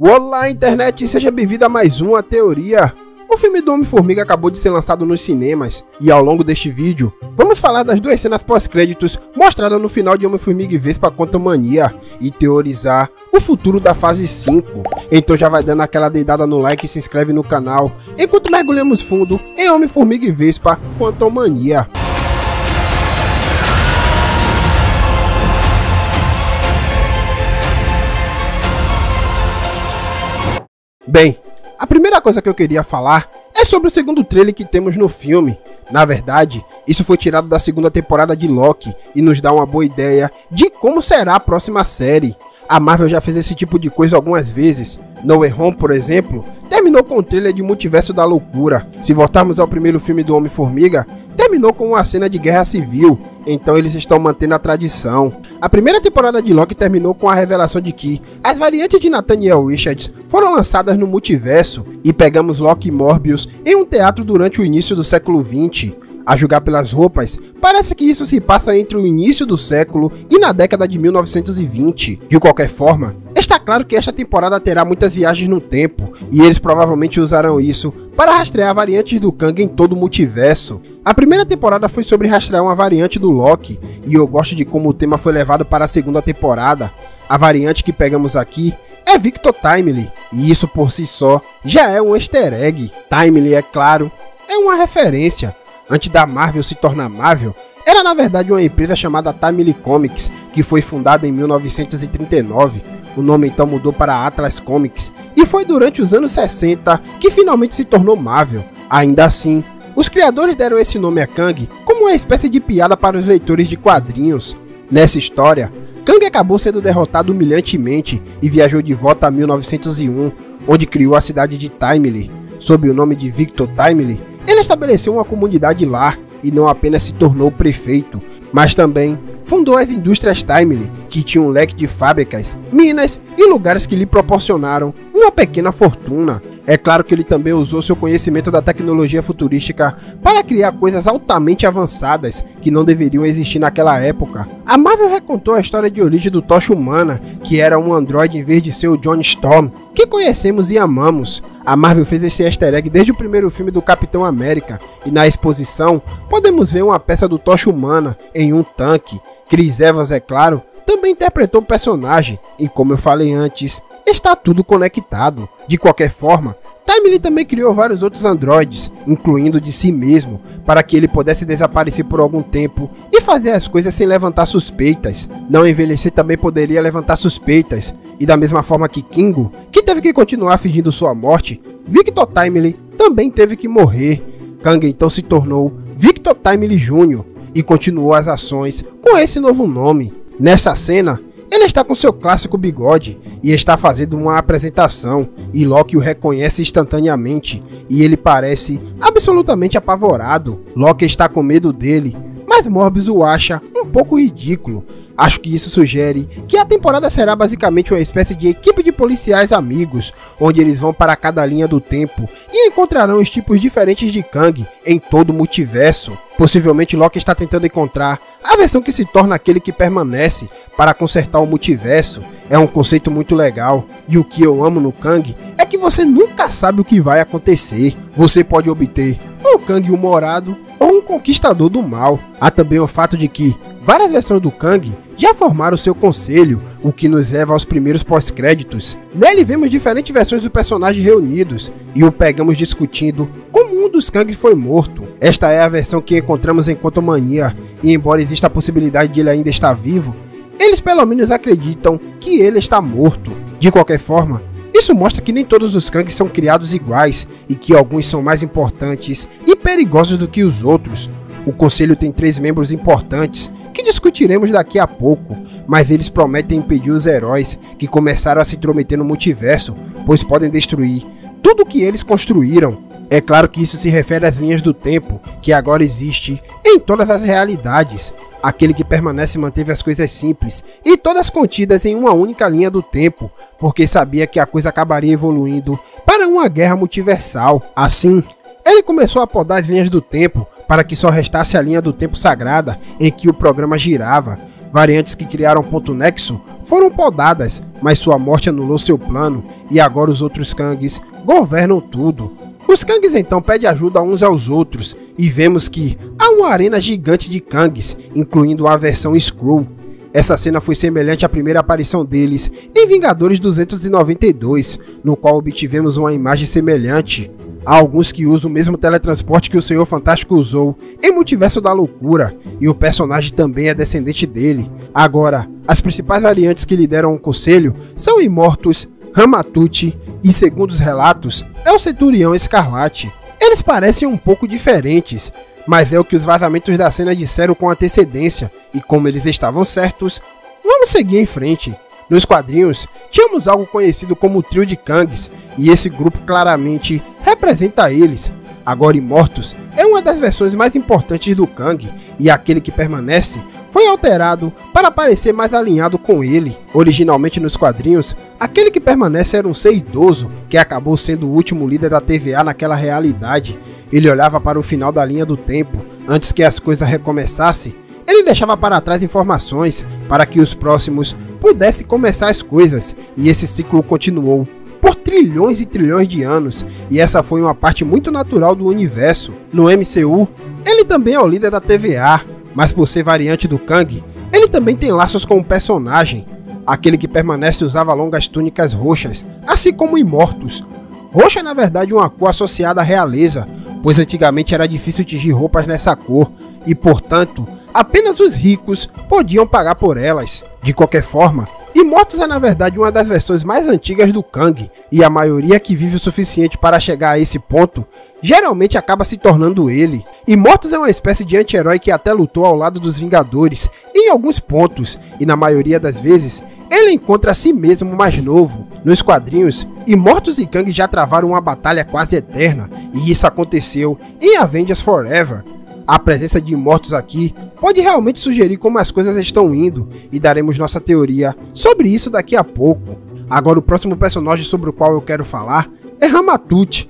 Olá, internet, seja bem-vindo a mais uma teoria. O filme do Homem-Formiga acabou de ser lançado nos cinemas, e ao longo deste vídeo, vamos falar das duas cenas pós-créditos mostradas no final de Homem-Formiga e Vespa Quantumania, e teorizar o futuro da fase 5. Então já vai dando aquela deidada no like e se inscreve no canal, enquanto mergulhamos fundo em Homem-Formiga e Vespa Quantumania. Bem, a primeira coisa que eu queria falar é sobre o segundo trailer que temos no filme. Na verdade, isso foi tirado da segunda temporada de Loki e nos dá uma boa ideia de como será a próxima série. A Marvel já fez esse tipo de coisa algumas vezes. No Way Home, por exemplo, terminou com o trailer de Multiverso da Loucura. Se voltarmos ao primeiro filme do Homem-Formiga, terminou com uma cena de guerra civil, então eles estão mantendo a tradição. A primeira temporada de Loki terminou com a revelação de que as variantes de Nathaniel Richards foram lançadas no multiverso, e pegamos Loki e Morbius em um teatro durante o início do século XX. A julgar pelas roupas, parece que isso se passa entre o início do século e na década de 1920. De qualquer forma, está claro que esta temporada terá muitas viagens no tempo, e eles provavelmente usarão isso para rastrear variantes do Kang em todo o multiverso. A primeira temporada foi sobre rastrear uma variante do Loki, e eu gosto de como o tema foi levado para a segunda temporada. A variante que pegamos aqui é Victor Timely, e isso por si só já é um easter egg. Timely, é claro, é uma referência. Antes da Marvel se tornar Marvel, era na verdade uma empresa chamada Timely Comics, que foi fundada em 1939. O nome então mudou para Atlas Comics, e foi durante os anos 60 que finalmente se tornou Marvel. Ainda assim, os criadores deram esse nome a Kang como uma espécie de piada para os leitores de quadrinhos. Nessa história, Kang acabou sendo derrotado humilhantemente e viajou de volta a 1901, onde criou a cidade de Timely. Sob o nome de Victor Timely, ele estabeleceu uma comunidade lá e não apenas se tornou prefeito, mas também fundou as indústrias Timely, que tinham um leque de fábricas, minas e lugares que lhe proporcionaram uma pequena fortuna. É claro que ele também usou seu conhecimento da tecnologia futurística para criar coisas altamente avançadas que não deveriam existir naquela época. A Marvel recontou a história de origem do Tocha Humana, que era um androide em vez de ser o Johnny Storm, que conhecemos e amamos. A Marvel fez esse easter egg desde o primeiro filme do Capitão América, e na exposição podemos ver uma peça do Tocha Humana em um tanque. Chris Evans, é claro, também interpretou o personagem, e como eu falei antes, está tudo conectado. De qualquer forma, Timely também criou vários outros androides, incluindo de si mesmo, para que ele pudesse desaparecer por algum tempo e fazer as coisas sem levantar suspeitas. Não envelhecer também poderia levantar suspeitas, e da mesma forma que Kingo, que teve que continuar fingindo sua morte, Victor Timely também teve que morrer. Kang então se tornou Victor Timely Jr. e continuou as ações com esse novo nome. Nessa cena, ele está com seu clássico bigode e está fazendo uma apresentação, e Loki o reconhece instantaneamente e ele parece absolutamente apavorado. Loki está com medo dele, mas Morbius o acha um pouco ridículo. Acho que isso sugere que a temporada será basicamente uma espécie de equipe de policiais amigos, onde eles vão para cada linha do tempo e encontrarão os tipos diferentes de Kang em todo o multiverso. Possivelmente Loki está tentando encontrar a versão que se torna aquele que permanece para consertar o multiverso. É um conceito muito legal, e o que eu amo no Kang é que você nunca sabe o que vai acontecer. Você pode obter um Kang humorado ou um conquistador do mal. Há também o fato de que várias versões do Kang já formaram seu conselho, o que nos leva aos primeiros pós-créditos. Nele vemos diferentes versões do personagem reunidos, e o pegamos discutindo como um dos Kang foi morto. Esta é a versão que encontramos em Quantumania, e embora exista a possibilidade de ele ainda estar vivo, eles pelo menos acreditam que ele está morto. De qualquer forma, isso mostra que nem todos os Kang são criados iguais, e que alguns são mais importantes e perigosos do que os outros. O conselho tem 3 membros importantes, que discutiremos daqui a pouco, mas eles prometem impedir os heróis que começaram a se intrometer no multiverso, pois podem destruir tudo o que eles construíram. É claro que isso se refere às linhas do tempo, que agora existe em todas as realidades. Aquele que permanece manteve as coisas simples e todas contidas em uma única linha do tempo, porque sabia que a coisa acabaria evoluindo para uma guerra multiversal. Assim, ele começou a podar as linhas do tempo para que só restasse a linha do tempo sagrada em que o programa girava. Variantes que criaram ponto nexo foram podadas, mas sua morte anulou seu plano e agora os outros Kangs governam tudo. Os Kangs então pedem ajuda uns aos outros e vemos que há uma arena gigante de Kangs, incluindo a versão Skrull. Essa cena foi semelhante à primeira aparição deles em Vingadores 292, no qual obtivemos uma imagem semelhante. Há alguns que usam o mesmo teletransporte que o Senhor Fantástico usou em Multiverso da Loucura, e o personagem também é descendente dele. Agora, as principais variantes que lideram o conselho são Immortus, Ramatut e, segundo os relatos, é o Centurião Escarlate. Eles parecem um pouco diferentes, mas é o que os vazamentos da cena disseram com antecedência, e como eles estavam certos, vamos seguir em frente. Nos quadrinhos, tínhamos algo conhecido como o Trio de Kangs, e esse grupo claramente representa eles. Agora Immortus é uma das versões mais importantes do Kang, e aquele que permanece foi alterado para parecer mais alinhado com ele. Originalmente nos quadrinhos, aquele que permanece era um ser idoso, que acabou sendo o último líder da TVA naquela realidade. Ele olhava para o final da linha do tempo, antes que as coisas recomeçassem. Ele deixava para trás informações para que os próximos pudessem começar as coisas, e esse ciclo continuou por trilhões e trilhões de anos, e essa foi uma parte muito natural do universo. No MCU, ele também é o líder da TVA, mas por ser variante do Kang, ele também tem laços com o personagem. Aquele que permanece usava longas túnicas roxas, assim como Immortus. Roxa é na verdade uma cor associada à realeza, pois antigamente era difícil tingir roupas nessa cor, e portanto, apenas os ricos podiam pagar por elas. De qualquer forma, Immortus é na verdade uma das versões mais antigas do Kang, e a maioria que vive o suficiente para chegar a esse ponto, geralmente acaba se tornando ele. Immortus é uma espécie de anti-herói que até lutou ao lado dos Vingadores em alguns pontos, e na maioria das vezes, ele encontra a si mesmo mais novo. Nos quadrinhos, Immortus e Kang já travaram uma batalha quase eterna, e isso aconteceu em Avengers Forever. A presença de Immortus aqui pode realmente sugerir como as coisas estão indo, e daremos nossa teoria sobre isso daqui a pouco. Agora o próximo personagem sobre o qual eu quero falar é Ramatut.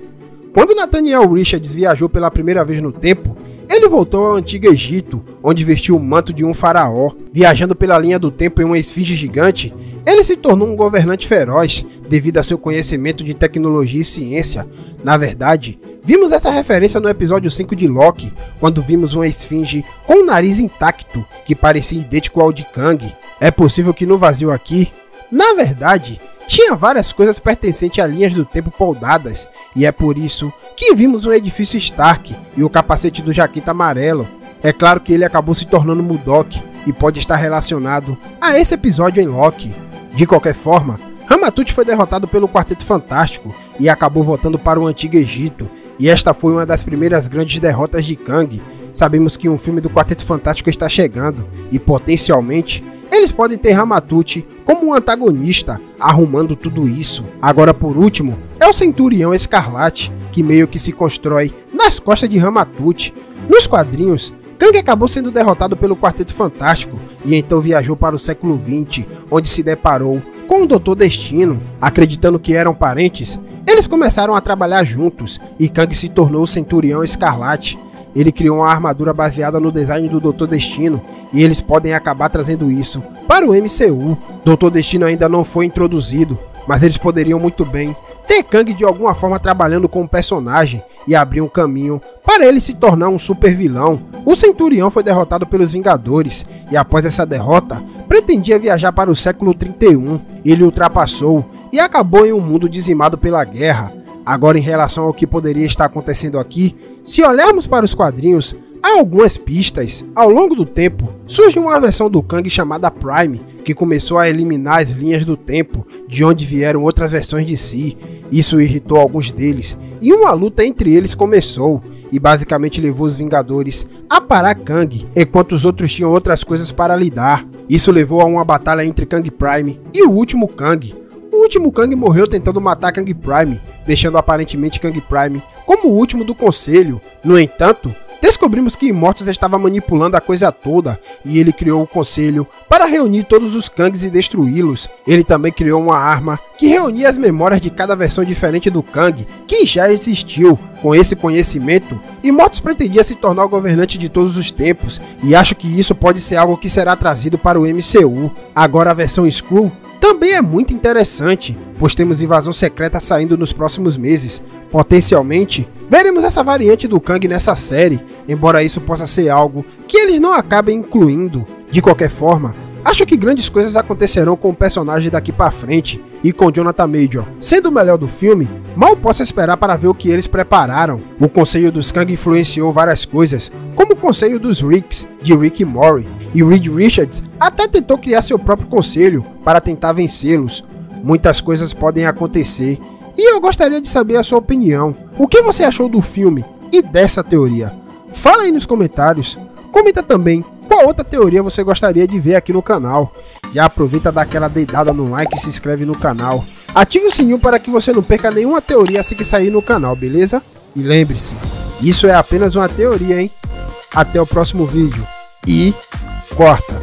Quando Nathaniel Richards viajou pela primeira vez no tempo, ele voltou ao Antigo Egito, onde vestiu o manto de um faraó. Viajando pela linha do tempo em uma esfinge gigante, ele se tornou um governante feroz, devido a seu conhecimento de tecnologia e ciência. Na verdade, vimos essa referência no episódio 5 de Loki, quando vimos uma esfinge com o nariz intacto, que parecia idêntico ao de Kang. É possível que no vazio aqui, na verdade, tinha várias coisas pertencentes a linhas do tempo poldadas, e é por isso que vimos um edifício Stark e o capacete do Jaqueta amarelo. É claro que ele acabou se tornando MODOK, e pode estar relacionado a esse episódio em Loki. De qualquer forma, Ramatut foi derrotado pelo Quarteto Fantástico e acabou voltando para o Antigo Egito, e esta foi uma das primeiras grandes derrotas de Kang. Sabemos que um filme do Quarteto Fantástico está chegando, e potencialmente, eles podem ter Ramatut como um antagonista, arrumando tudo isso. Agora por último, é o Centurião Escarlate, que meio que se constrói nas costas de Ramatut. Nos quadrinhos, Kang acabou sendo derrotado pelo Quarteto Fantástico, e então viajou para o século XX, onde se deparou com o Doutor Destino. Acreditando que eram parentes, eles começaram a trabalhar juntos, e Kang se tornou o Centurião Escarlate. Ele criou uma armadura baseada no design do Doutor Destino, e eles podem acabar trazendo isso para o MCU. Doutor Destino ainda não foi introduzido, mas eles poderiam muito bem ter Kang de alguma forma trabalhando com o personagem e abrir um caminho para ele se tornar um super vilão. O Centurião foi derrotado pelos Vingadores, e após essa derrota, pretendia viajar para o século 31. Ele ultrapassou e acabou em um mundo dizimado pela guerra. Agora, em relação ao que poderia estar acontecendo aqui, se olharmos para os quadrinhos, há algumas pistas. Ao longo do tempo, surgiu uma versão do Kang chamada Prime, que começou a eliminar as linhas do tempo, de onde vieram outras versões de si. Isso irritou alguns deles, e uma luta entre eles começou, e basicamente levou os Vingadores a parar Kang, enquanto os outros tinham outras coisas para lidar. Isso levou a uma batalha entre Kang Prime e o último Kang. O último Kang morreu tentando matar Kang Prime, deixando aparentemente Kang Prime como o último do conselho. No entanto, Descobrimos que Immortus estava manipulando a coisa toda e ele criou o conselho para reunir todos os Kangs e destruí-los. Ele também criou uma arma que reunia as memórias de cada versão diferente do Kang que já existiu. Com esse conhecimento, Immortus pretendia se tornar o governante de todos os tempos e acho que isso pode ser algo que será trazido para o MCU. Agora a versão Skrull também é muito interessante, pois temos invasão secreta saindo nos próximos meses. Potencialmente, veremos essa variante do Kang nessa série, embora isso possa ser algo que eles não acabem incluindo. De qualquer forma, acho que grandes coisas acontecerão com o personagem daqui pra frente, e com Jonathan Major sendo o melhor do filme, mal posso esperar para ver o que eles prepararam. O conselho dos Kang influenciou várias coisas, como o conselho dos Ricks, de Rick e Morty, e Reed Richards até tentou criar seu próprio conselho para tentar vencê-los. Muitas coisas podem acontecer, e eu gostaria de saber a sua opinião. O que você achou do filme e dessa teoria? Fala aí nos comentários. Comenta também qual outra teoria você gostaria de ver aqui no canal. Já aproveita, dá aquela deidada no like e se inscreve no canal. Ative o sininho para que você não perca nenhuma teoria assim que sair no canal, beleza? E lembre-se, isso é apenas uma teoria, hein? Até o próximo vídeo. E corta!